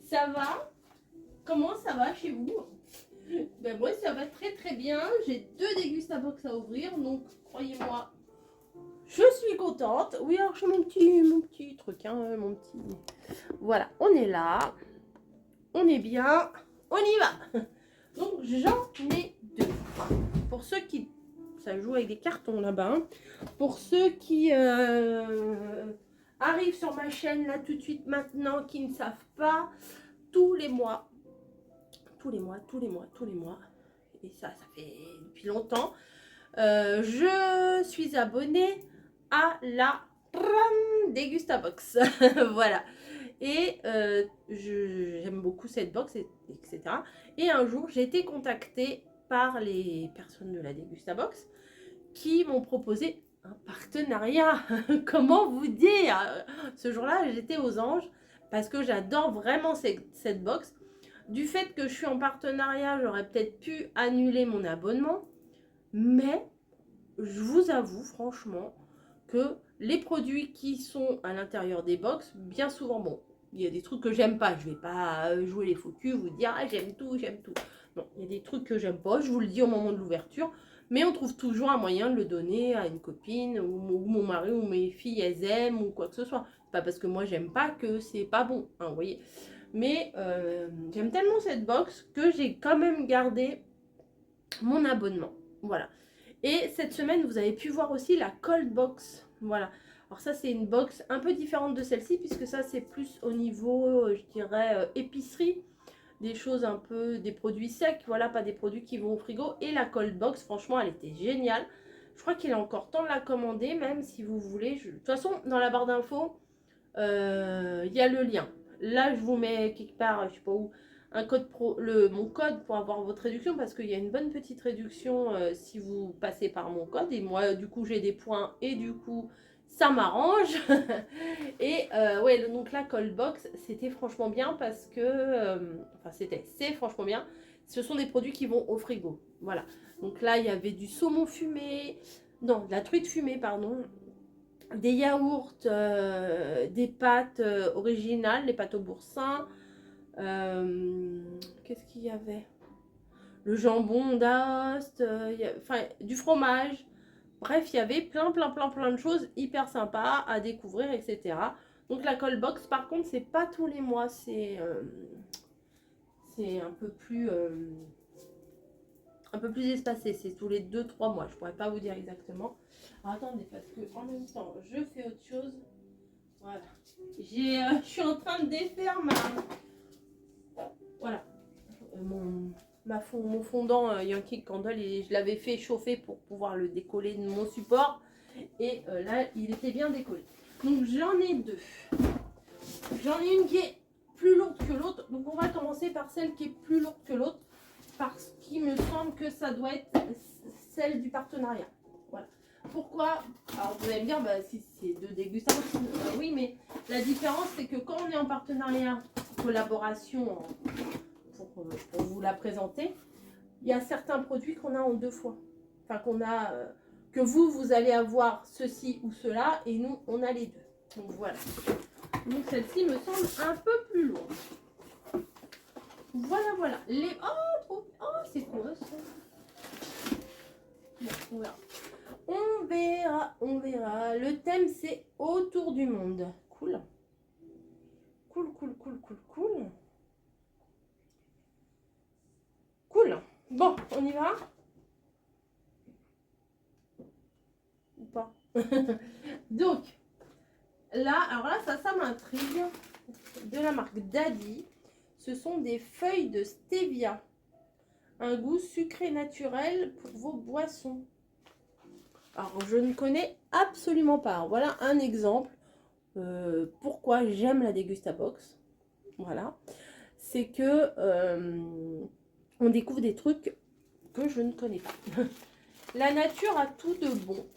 Ça va? Comment ça va chez vous? Ben moi ça va très très bien. J'ai 2 dégustabox à ouvrir, donc croyez-moi, je suis contente. Oui, alors j'ai mon petit truc, hein, mon petit. Voilà, on est là, on est bien, on y va. Donc j'en ai 2. Pour ceux qui, ça joue avec des cartons là-bas. Hein. Pour ceux qui arrivent sur ma chaîne là tout de suite maintenant, qui ne savent pas, tous les mois, et ça fait depuis longtemps, je suis abonnée à la Dégustabox. Voilà. Et j'aime beaucoup cette box, etc. Et un jour, j'ai été contactée par les personnes de la Dégustabox qui m'ont proposé un partenariat. Comment vous dire? Ce jour-là, j'étais aux anges parce que j'adore vraiment cette box. Du fait que je suis en partenariat, j'aurais peut-être pu annuler mon abonnement, mais je vous avoue franchement que les produits qui sont à l'intérieur des box, bien souvent, bon, il y a des trucs que j'aime pas, je vais pas jouer les faux culs, vous dire ah, j'aime tout, j'aime tout. Non, il y a des trucs que j'aime pas, je vous le dis au moment de l'ouverture, mais on trouve toujours un moyen de le donner à une copine, ou mon mari, ou mes filles, elles aiment, ou quoi que ce soit. C'est pas parce que moi j'aime pas que c'est pas bon, hein, vous voyez. Mais j'aime tellement cette box que j'ai quand même gardé mon abonnement. Voilà. Et cette semaine, vous avez pu voir aussi la Cold Box. Voilà. Alors ça, c'est une box un peu différente de celle-ci, puisque ça, c'est plus au niveau, je dirais, épicerie. Des choses un peu, des produits secs, voilà, pas des produits qui vont au frigo. Et la Cold Box, franchement, elle était géniale. Je crois qu'il est encore temps de la commander, même si vous voulez. De toute façon, dans la barre d'infos, il y a le lien. Là, je vous mets quelque part, je sais pas où, un code pro, mon code pour avoir votre réduction, parce qu'il y a une bonne petite réduction si vous passez par mon code. Et moi, du coup, j'ai des points et du coup, ça m'arrange. Et ouais, donc la Cold Box, c'était franchement bien parce que, enfin, c'est franchement bien. Ce sont des produits qui vont au frigo. Voilà. Donc là, il y avait du saumon fumé, non, de la truite fumée, pardon, des yaourts, des pâtes originales, les pâtes au boursin. Qu'est-ce qu'il y avait? Le jambon d'Aoste, enfin du fromage. Bref, il y avait plein de choses hyper sympas à découvrir, etc. Donc la Cold Box, par contre, c'est pas tous les mois, c'est un peu plus espacé, c'est tous les 2-3 mois. Je pourrais pas vous dire exactement. Alors, attendez, parce que en même temps, je fais autre chose. Voilà. Je suis en train de défaire voilà, mon fondant Yankee Candle, et je l'avais fait chauffer pour pouvoir le décoller de mon support. Et là, il était bien décollé. Donc j'en ai 2. J'en ai une qui est plus lourde que l'autre. Donc on va commencer par celle qui est plus lourde que l'autre, parce qu'il me semble que ça doit être celle du partenariat. Voilà. Pourquoi? Alors vous allez me dire, bah, si c'est 2 dégustations, oui, mais la différence c'est que quand on est en partenariat, collaboration, pour vous la présenter, il y a certains produits qu'on a en 2 fois. Enfin qu'on a, que vous allez avoir ceci ou cela, et nous on a les 2. Donc voilà. Donc celle-ci me semble un peu plus lourde. Voilà. Oh, c'est quoi ça? Bon, voilà. On verra. Le thème, c'est autour du monde. Cool. Cool. Bon, on y va? Ou pas? Donc, là, alors là, ça m'intrigue. De la marque Daddy. Ce sont des feuilles de stevia. Un goût sucré naturel pour vos boissons. Alors, je ne connais absolument pas. Voilà un exemple. Pourquoi j'aime la Dégustabox. Voilà. C'est que on découvre des trucs que je ne connais pas. La nature a tout de bon.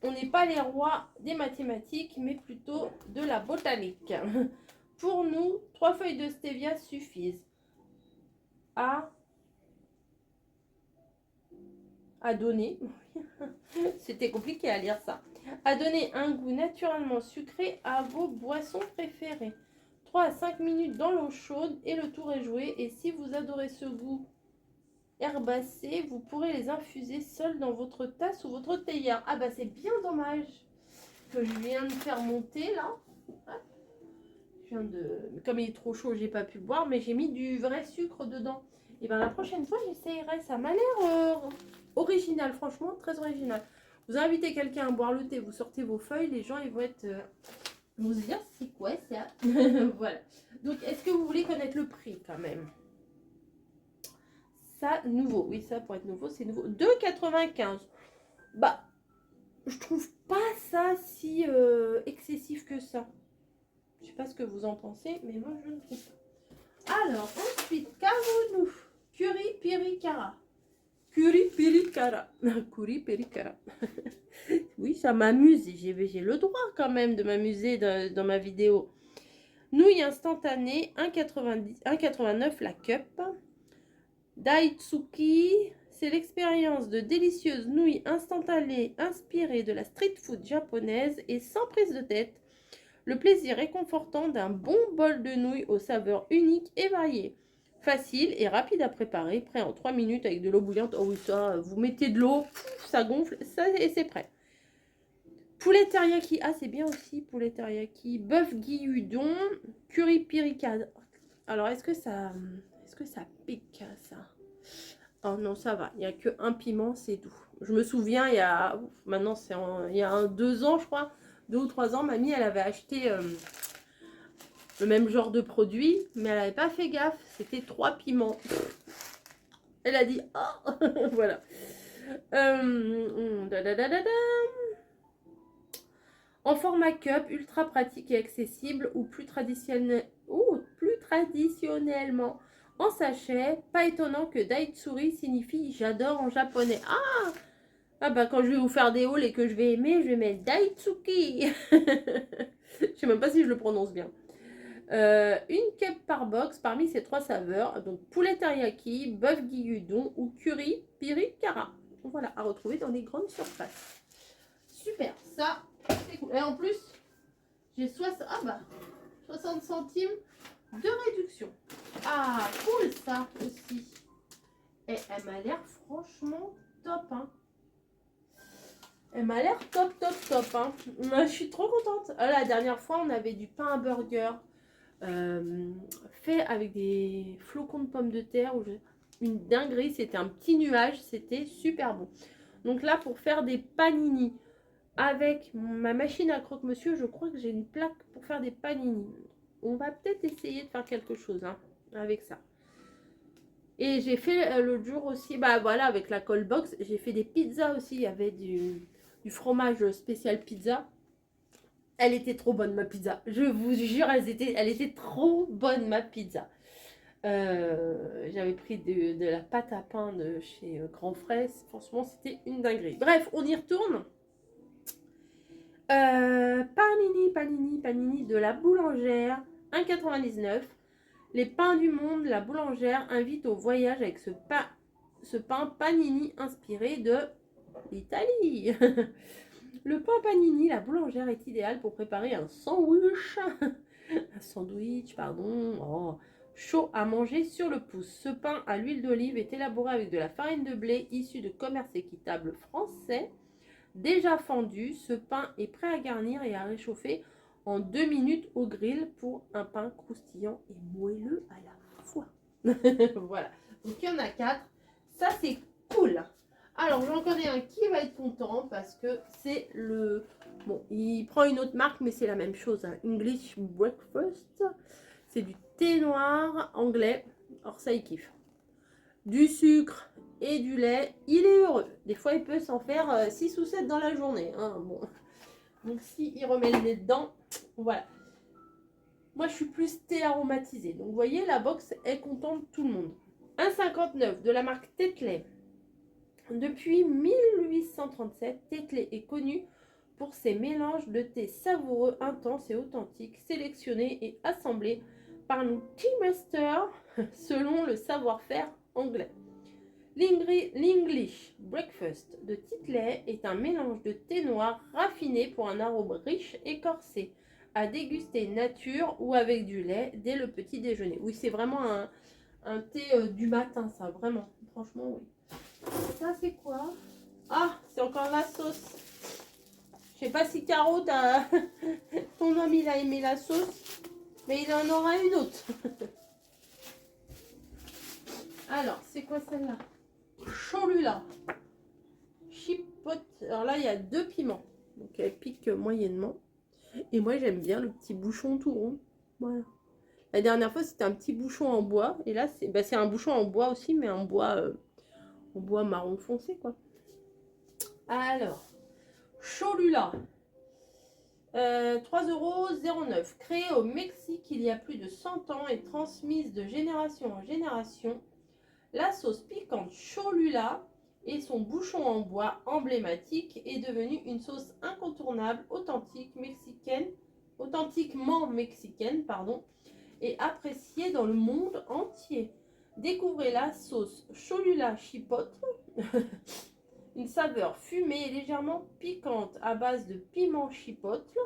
On n'est pas les rois des mathématiques, mais plutôt de la botanique. Pour nous, 3 feuilles de stevia suffisent à donner, c'était compliqué à lire ça, à donner un goût naturellement sucré à vos boissons préférées. 3 à 5 minutes dans l'eau chaude et le tour est joué. Et si vous adorez ce goût herbacé, vous pourrez les infuser seuls dans votre tasse ou votre théière. Ah bah c'est bien dommage que je viens de faire monter là. Hop. Je viens de... Comme il est trop chaud, j'ai pas pu le boire, mais j'ai mis du vrai sucre dedans. Et ben la prochaine fois, j'essayerai. Ça m'a l'air original, franchement, très original. Vous invitez quelqu'un à boire le thé, vous sortez vos feuilles, les gens ils vont être... vont se dire, c'est quoi ça? Voilà. Donc, est-ce que vous voulez connaître le prix quand même? Ça, nouveau. Oui, ça, pour être nouveau, c'est nouveau. 2,95. Bah, je trouve pas ça si excessif que ça. Je sais pas ce que vous en pensez, mais moi, je ne trouve pas. Alors, ensuite, qu'avons-nous? Curry Piri Cara. Curry Piri Cara. Curry Piri Cara. Oui, ça m'amuse. J'ai le droit quand même de m'amuser dans ma vidéo. Nouilles instantanées, 1,89 la cup. Daitsuki, c'est l'expérience de délicieuses nouilles instantanées inspirées de la street food japonaise et sans prise de tête. Le plaisir réconfortant d'un bon bol de nouilles aux saveurs uniques et variées. Facile et rapide à préparer, prêt en 3 minutes avec de l'eau bouillante. Oh oui, ça, vous mettez de l'eau, ça gonfle, ça et c'est prêt. Poulet teriyaki, ah c'est bien aussi, poulet teriyaki. Bœuf gyudon, curry pirika. Alors, est-ce que ça pique, ça? Oh non, ça va. Il n'y a qu'un piment, c'est doux. Je me souviens, maintenant, il y a 2 ans, je crois, 2 ou 3 ans, mamie, elle avait acheté le même genre de produit, mais elle n'avait pas fait gaffe. C'était 3 piments. Elle a dit, oh voilà. En format cup, ultra pratique et accessible, ou plus traditionnellement en sachet. Pas étonnant que Daitsuri signifie j'adore en japonais. Ah bah quand je vais vous faire des hauls et que je vais aimer, je vais mettre Daitsuki. Je sais même pas si je le prononce bien. Une cup par box parmi ces 3 saveurs. Donc poulet teriyaki, bœuf gyudon ou curry piri kara. Voilà, à retrouver dans les grandes surfaces. Super, ça c'est cool. Et en plus, j'ai 60 centimes de réduction. Ah, cool ça aussi. Et elle m'a l'air franchement top, hein. Elle m'a l'air top. Hein. Je suis trop contente. La dernière fois, on avait du pain à burger fait avec des flocons de pommes de terre. Une dinguerie, c'était un petit nuage. C'était super bon. Donc là, pour faire des panini avec ma machine à croque-monsieur, je crois que j'ai une plaque pour faire des panini. On va peut-être essayer de faire quelque chose avec ça. Et j'ai fait l'autre jour aussi, bah voilà, avec la cold box, j'ai fait des pizzas aussi. Il y avait du fromage spécial pizza. Elle était trop bonne, ma pizza. Je vous jure, elle était trop bonne, ma pizza. J'avais pris de la pâte à pain de chez Grand Fraise. Franchement, c'était une dinguerie. Bref, on y retourne. Panini de la boulangère, 1,99. Les pains du monde, la boulangère invite au voyage avec ce pain panini inspiré de l'Italie. Le pain panini, la boulangère est idéal pour préparer un sandwich. Chaud à manger sur le pouce. Ce pain à l'huile d'olive est élaboré avec de la farine de blé issue de commerce équitable français. Déjà fendu, ce pain est prêt à garnir et à réchauffer en 2 minutes au grill pour un pain croustillant et moelleux à la fois. Voilà. Donc il y en a 4. Ça c'est cool. Alors j'en connais un qui va être content parce que c'est le... Bon, il prend une autre marque mais c'est la même chose. English Breakfast. C'est du thé noir anglais. Alors ça il kiffe. Du sucre et du lait, il est heureux. Des fois, il peut s'en faire 6 ou 7 dans la journée. Hein, bon. Donc, s'il remet le nez dedans, voilà. Moi, je suis plus thé aromatisé. Donc, vous voyez, la box est contente tout le monde. 1,59 de la marque Tetley. Depuis 1837, Tetley est connu pour ses mélanges de thé savoureux, intenses et authentiques, sélectionnés et assemblés par nos tea masters selon le savoir-faire anglais. L'English Breakfast de Tetley est un mélange de thé noir raffiné pour un arôme riche et corsé, à déguster nature ou avec du lait dès le petit déjeuner. Oui, c'est vraiment un thé du matin, ça, vraiment. Franchement, oui. Ça, c'est quoi? Ah, c'est encore la sauce. Je sais pas si Caro, ton homme, il a aimé la sauce, mais il en aura une autre. Alors, c'est quoi celle-là? Cholula. Chipotle. Alors là, il y a 2 piments. Donc, elle pique moyennement. Et moi, j'aime bien le petit bouchon tout rond. Voilà. La dernière fois, c'était un petit bouchon en bois. Et là, c'est un bouchon en bois aussi, mais en bois marron foncé, quoi. Alors, Cholula. 3,09 €. Créée au Mexique il y a plus de 100 ans et transmise de génération en génération, la sauce piquante Cholula et son bouchon en bois emblématique est devenue une sauce incontournable, authentiquement mexicaine, et appréciée dans le monde entier. Découvrez la sauce Cholula Chipotle, une saveur fumée et légèrement piquante à base de piment chipotle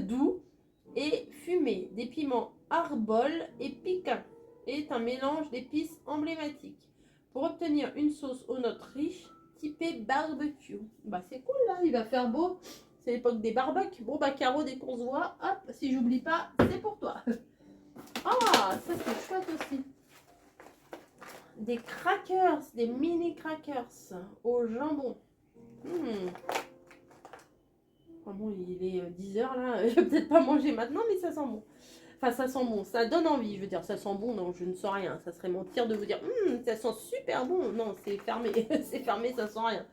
doux et fumé, des piments arbol et piquants, est un mélange d'épices emblématique. Pour obtenir une sauce aux notes riches, typée barbecue. Bah c'est cool là, il va faire beau. C'est l'époque des barbecues. Bon bah Caro, dès qu'on se voit, hop, si j'oublie pas, c'est pour toi. Ah, ça c'est chouette aussi. Des crackers, des mini crackers au jambon. Enfin bon, il est 10 h là, je vais peut-être pas manger maintenant, mais ça sent bon. Enfin, ça sent bon, ça donne envie, je veux dire, ça sent bon, non, je ne sens rien. Ça serait mentir de vous dire, ça sent super bon. Non, c'est fermé, c'est fermé, ça sent rien.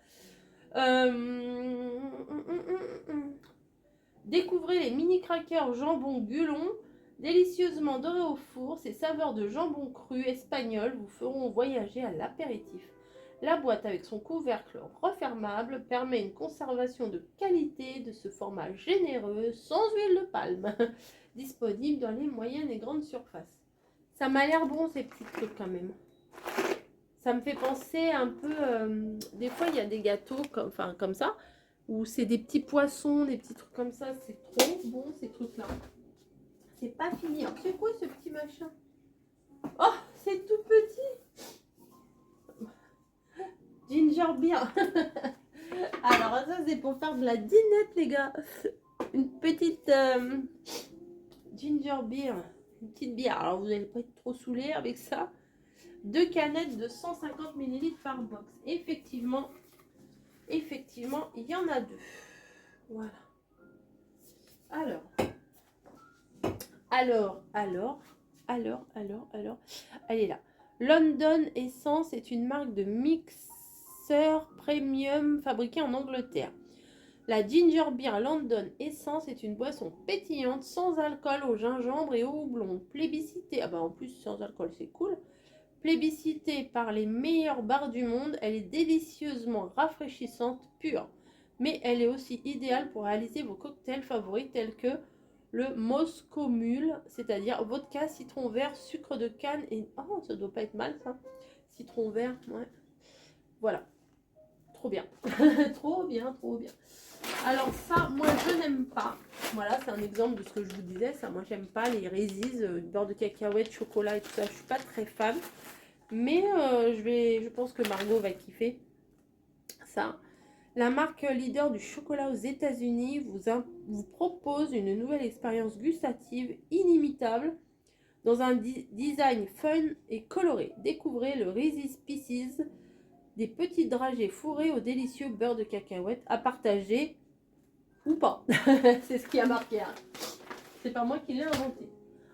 Découvrez les mini crackers jambon gueulon, délicieusement dorés au four. Ces saveurs de jambon cru espagnol vous feront voyager à l'apéritif. La boîte avec son couvercle refermable permet une conservation de qualité de ce format généreux, sans huile de palme, disponible dans les moyennes et grandes surfaces. Ça m'a l'air bon ces petits trucs quand même. Ça me fait penser un peu, des fois il y a des gâteaux comme ça, où c'est des petits poissons, des petits trucs comme ça, c'est trop bon ces trucs-là. C'est pas fini. Alors c'est quoi ce petit machin? Oh, c'est tout petit. Ginger beer. Alors ça c'est pour faire de la dinette les gars. Une petite ginger beer. Une petite bière. Alors vous n'allez pas être trop saoulé avec ça. 2 canettes de 150 ml par box. Effectivement, il y en a 2. Voilà. Alors. Elle est là. London Essence est une marque de mixeur premium fabriquée en Angleterre. La Ginger Beer London Essence est une boisson pétillante sans alcool au gingembre et au houblon. Plébiscitée, ah bah en plus sans alcool c'est cool. Plébiscitée par les meilleurs bars du monde, elle est délicieusement rafraîchissante, pure. Mais elle est aussi idéale pour réaliser vos cocktails favoris tels que le Moscow Mule, c'est-à-dire vodka, citron vert, sucre de canne et... Oh, ça doit pas être mal ça. Citron vert, ouais. Voilà. Trop bien. Trop bien. Alors ça, moi je n'aime pas. Voilà, c'est un exemple de ce que je vous disais. Ça, moi j'aime pas les Reese's, beurre de cacahuète, chocolat et tout ça. Je suis pas très fan. Mais je pense que Margot va kiffer ça. La marque leader du chocolat aux États-Unis vous propose une nouvelle expérience gustative inimitable dans un design fun et coloré. Découvrez le Reese's Pieces, des petits dragées fourrés au délicieux beurre de cacahuète à partager ou pas. C'est ce qui a marqué. Hein. C'est pas moi qui l'ai inventé.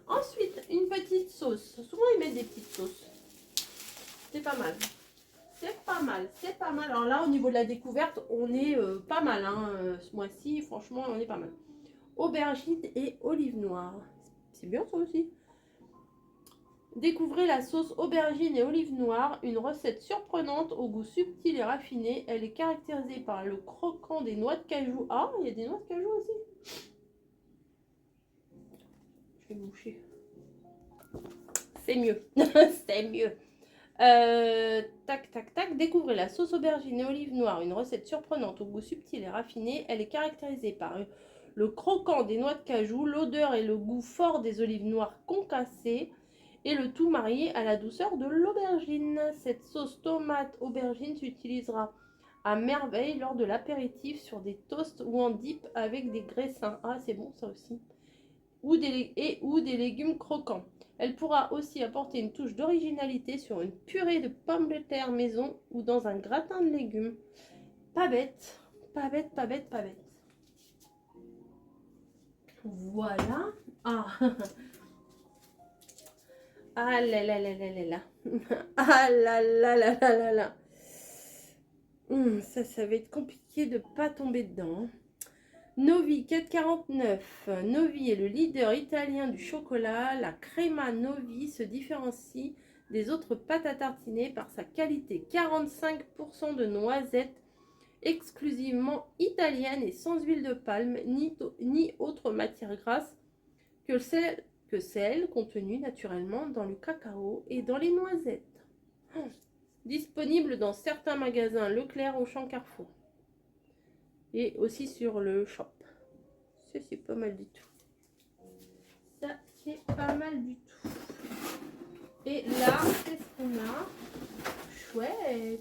Ensuite, une petite sauce. Souvent, ils mettent des petites sauces. C'est pas mal. C'est pas mal. Alors là, au niveau de la découverte, on est pas mal. Hein. Ce mois-ci, franchement, on est pas mal. Aubergine et olive noire. C'est bien ça aussi. Découvrez la sauce aubergine et olive noire, une recette surprenante au goût subtil et raffiné. Elle est caractérisée par le croquant des noix de cajou. Ah, il y a des noix de cajou aussi. Je vais boucher. C'est mieux. C'est mieux. Tac. Découvrez la sauce aubergine et olive noire, une recette surprenante au goût subtil et raffiné. Elle est caractérisée par le croquant des noix de cajou, l'odeur et le goût fort des olives noires concassées, et le tout marié à la douceur de l'aubergine. Cette sauce tomate aubergine s'utilisera à merveille lors de l'apéritif sur des toasts ou en dip avec des graissins. Ah, c'est bon ça aussi. Ou des légumes croquants. Elle pourra aussi apporter une touche d'originalité sur une purée de pommes de terre maison ou dans un gratin de légumes. Pas bête, pas bête, pas bête, pas bête. Voilà. Ah, ah là là là là là là. Ah là là là là là là. Ça va être compliqué de pas tomber dedans. Novi 4,49. Novi est le leader italien du chocolat. La crema Novi se différencie des autres pâtes à tartiner par sa qualité. 45% de noisettes exclusivement italienne et sans huile de palme ni autre matière grasse que celle contenue naturellement dans le cacao et dans les noisettes. Disponible dans certains magasins Leclerc, Auchan, Carrefour. Et aussi sur le shop. Ça, c'est pas mal du tout. Ça, c'est pas mal du tout. Et là, qu'est-ce qu'on a? Chouette.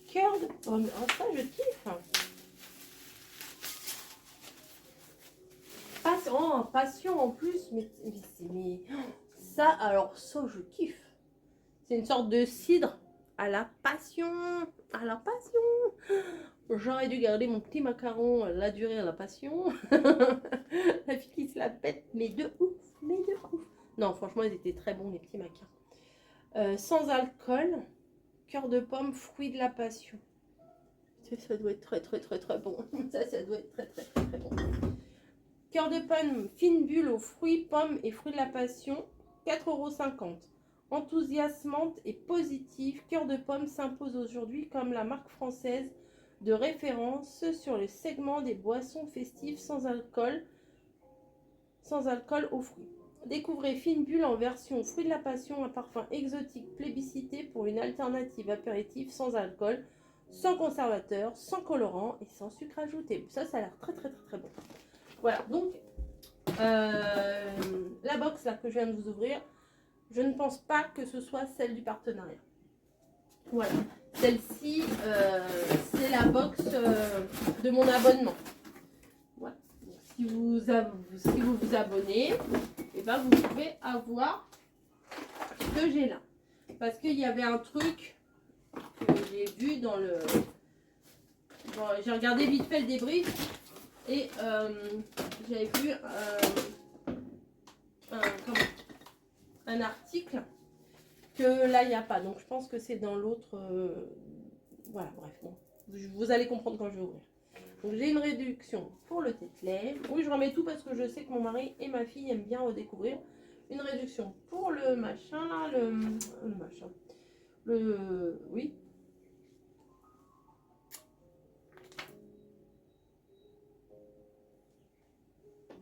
Cœur de pomme. Oh, ça, je kiffe. Passion en plus. Mais ça, alors ça, je kiffe. C'est une sorte de cidre à la passion. À la passion. J'aurais dû garder mon petit macaron la durée à la passion. La fille qui se la pète, mais de ouf, mais de ouf. Non, franchement, ils étaient très bons, les petits macarons. Sans alcool, cœur de pomme, fruit de la passion. Ça doit être très, très, très, très bon. Ça doit être très, très, très, très bon. Cœur de pomme, fine bulle aux fruits, pommes et fruits de la passion, 4,50 €. Enthousiasmante et positive, Cœur de pomme s'impose aujourd'hui comme la marque française de référence sur le segment des boissons festives sans alcool aux fruits. Découvrez Fine Bulle en version fruit de la passion, un parfum exotique plébiscité pour une alternative apéritive sans alcool, sans conservateur, sans colorant et sans sucre ajouté. Ça a l'air très très très très bon. Voilà, donc la box là que je viens de vous ouvrir, je ne pense pas que ce soit celle du partenariat. Voilà. Celle-ci, c'est la box de mon abonnement. Voilà. Donc, si vous vous abonnez, et ben vous pouvez avoir ce que j'ai là. Parce qu'il y avait un truc que j'ai vu dans le... Bon, j'ai regardé vite fait le débrief et j'avais vu un article que là il n'y a pas, donc je pense que c'est dans l'autre. Voilà, bref, bon. Vous allez comprendre quand je vais ouvrir. Donc j'ai une réduction pour le Tetley. Oui, je remets tout parce que je sais que mon mari et ma fille aiment bien redécouvrir. Une réduction pour le machin là, oui.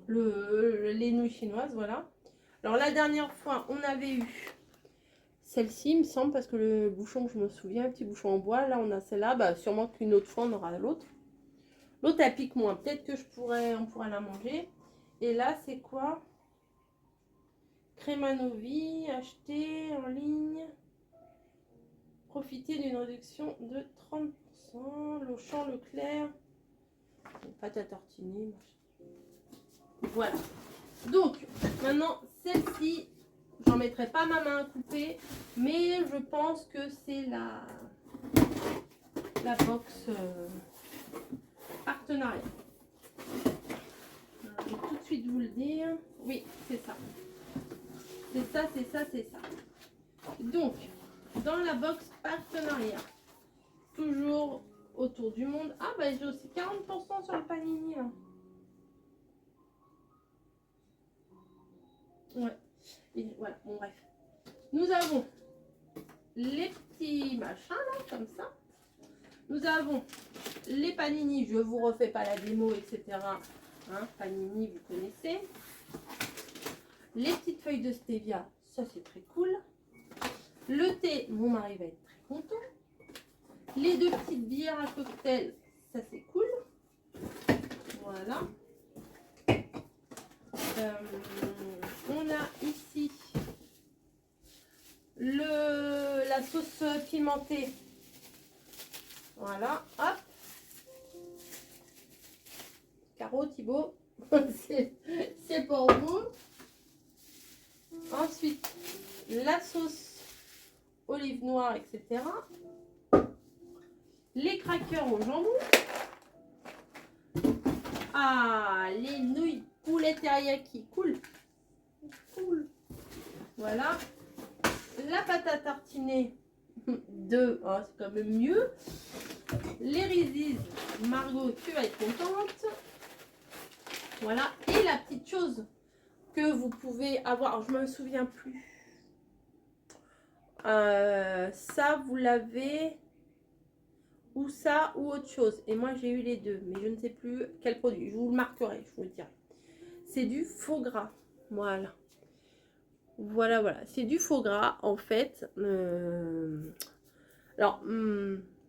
Les nouilles chinoises, voilà. Alors la dernière fois, on avait eu celle-ci, il me semble, parce que le bouchon, je me souviens, un petit bouchon en bois. Là, on a celle-là. Bah, sûrement qu'une autre fois, on aura l'autre. L'autre, elle pique moins. Peut-être que on pourrait la manger. Et là, c'est quoi? Crema Novi, acheté en ligne. Profiter d'une réduction de 30%. L'Auchan, Leclerc. Pâte à tartiner. Voilà. Donc, maintenant, celle-ci, j'en mettrai pas ma main à couper, mais je pense que c'est la box partenariat. Alors, je vais tout de suite vous le dire. Oui, c'est ça. C'est ça, c'est ça, c'est ça. Donc, dans la box partenariat, toujours autour du monde. Ah, bah j'ai aussi 40% sur le panini là. Ouais. Et voilà, bon bref. Nous avons les petits machins là, comme ça. Nous avons les panini, je vous refais pas la démo, etc. Hein, panini, vous connaissez. Les petites feuilles de stevia, ça c'est très cool. Le thé, mon mari va être très content. Les deux petites bières à cocktail, ça c'est cool. Voilà. On a ici la sauce pimentée. Voilà, hop. Caro, Thibaut, c'est pour vous. Ensuite, la sauce olive noire, etc. Les crackers au jambon. Ah, les nouilles poulet teriyaki, cool. Cool. Voilà. La pâte à tartiner de, oh, c'est quand même mieux. Les Reese's, Margot, tu vas être contente. Voilà. Et la petite chose que vous pouvez avoir, alors je me souviens plus. Ça, vous l'avez ou ça ou autre chose. Et moi, j'ai eu les deux, mais je ne sais plus quel produit. Je vous le marquerai, je vous le dirai. C'est du faux gras. Voilà. Voilà, voilà. C'est du faux gras, en fait. Alors,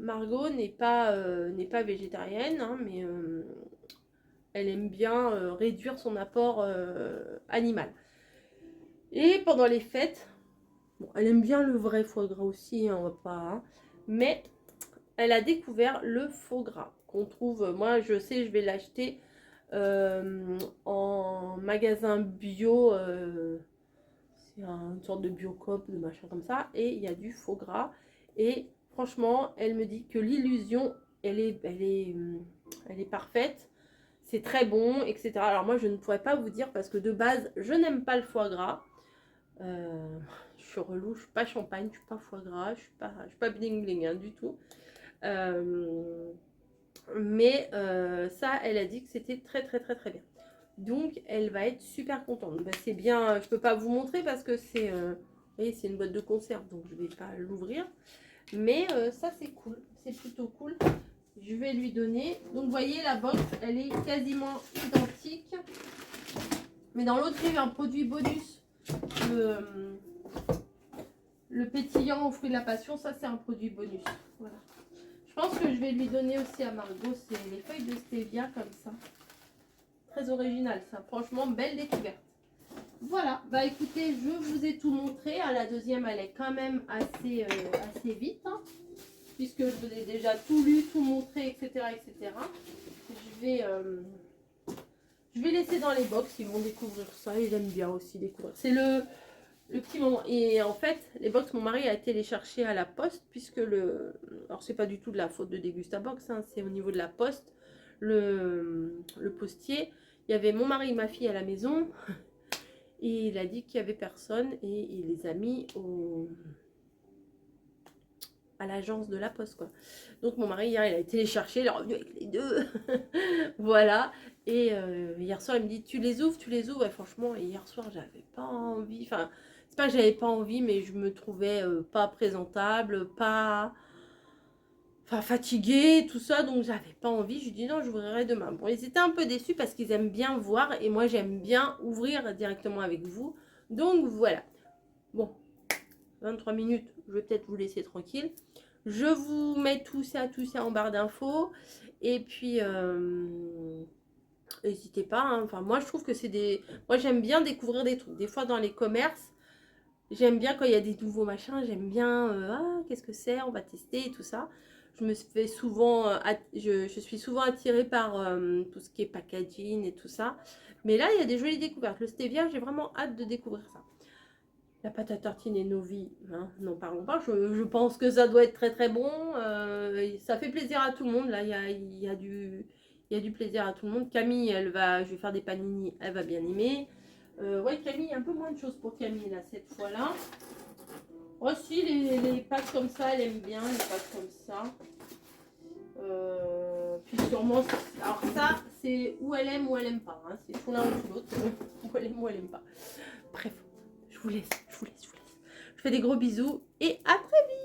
Margot n'est pas végétarienne, hein, mais elle aime bien réduire son apport animal. Et pendant les fêtes, bon, elle aime bien le vrai foie gras aussi, hein, on va pas, hein, mais elle a découvert le faux gras qu'on trouve, moi je sais, je vais l'acheter en magasin bio, c'est une sorte de Biocoop, de machin comme ça, et il y a du faux gras. Et franchement, elle me dit que l'illusion, elle est parfaite. C'est très bon, etc. Alors moi, je ne pourrais pas vous dire parce que de base, je n'aime pas le foie gras. Je suis relou, je suis pas champagne, je suis pas foie gras, je suis pas bling bling hein, du tout. Mais ça, elle a dit que c'était très très très très bien. Donc, elle va être super contente. Bah, c'est bien, je peux pas vous montrer parce que c'est c'est une boîte de conserve, donc je vais pas l'ouvrir. Mais ça, c'est cool, c'est plutôt cool. Je vais lui donner. Donc, vous voyez, la box, elle est quasiment identique. Mais dans l'autre, j'ai eu un produit bonus. Le pétillant au fruit de la passion, ça, c'est un produit bonus. Voilà. Je pense que je vais lui donner aussi à Margot, c'est les feuilles de stevia comme ça. Très original, ça. Franchement, belle découverte. Voilà. Bah, écoutez, je vous ai tout montré. À la deuxième, elle est quand même assez vite. Hein, puisque je vous ai déjà tout lu, tout montré, etc. etc. Je vais laisser dans les box, ils vont découvrir ça. Ils aiment bien aussi découvrir. C'est le petit moment. Et en fait, les box, mon mari a été les chercher à la poste, puisque alors c'est pas du tout de la faute de Dégustabox, hein, c'est au niveau de la poste, le postier. Il y avait mon mari et ma fille à la maison, et il a dit qu'il n'y avait personne, et il les a mis à l'agence de la poste, quoi. Donc mon mari hier il a été les chercher, il est revenu avec les deux. Voilà. Et hier soir il me dit tu les ouvres. Et franchement hier soir j'avais pas envie, enfin c'est pas que j'avais pas envie, mais je me trouvais pas présentable, pas fatiguée, tout ça, donc j'avais pas envie. Je lui dis non, j'ouvrirai demain. Bon, ils étaient un peu déçus parce qu'ils aiment bien voir et moi j'aime bien ouvrir directement avec vous. Donc voilà. Bon, 23 minutes, je vais peut-être vous laisser tranquille. Je vous mets tout ça en barre d'infos. Et puis, n'hésitez pas. Hein. Enfin, moi, je trouve que c'est des... Moi, j'aime bien découvrir des trucs. Des fois, dans les commerces, j'aime bien quand il y a des nouveaux machins. J'aime bien, qu'est-ce que c'est? On va tester et tout ça. Je me fais souvent... je suis souvent attirée par tout ce qui est packaging et tout ça. Mais là, il y a des jolies découvertes. Le stevia, j'ai vraiment hâte de découvrir ça. La pâte à tartiner Novi, hein, n'en parlons pas. Je pense que ça doit être très très bon. Ça fait plaisir à tout le monde. Là, il y a du plaisir à tout le monde. Camille, je vais faire des panini, elle va bien aimer. Ouais, Camille, un peu moins de choses pour Camille là cette fois-là. Aussi, les pâtes comme ça, elle aime bien les pâtes comme ça. Puis sûrement, alors ça, c'est où elle aime ou elle aime pas. Hein. C'est tout l'un ou tout l'autre. Où elle aime ou elle aime pas. Bref. Je vous laisse. Je fais des gros bisous et à très vite.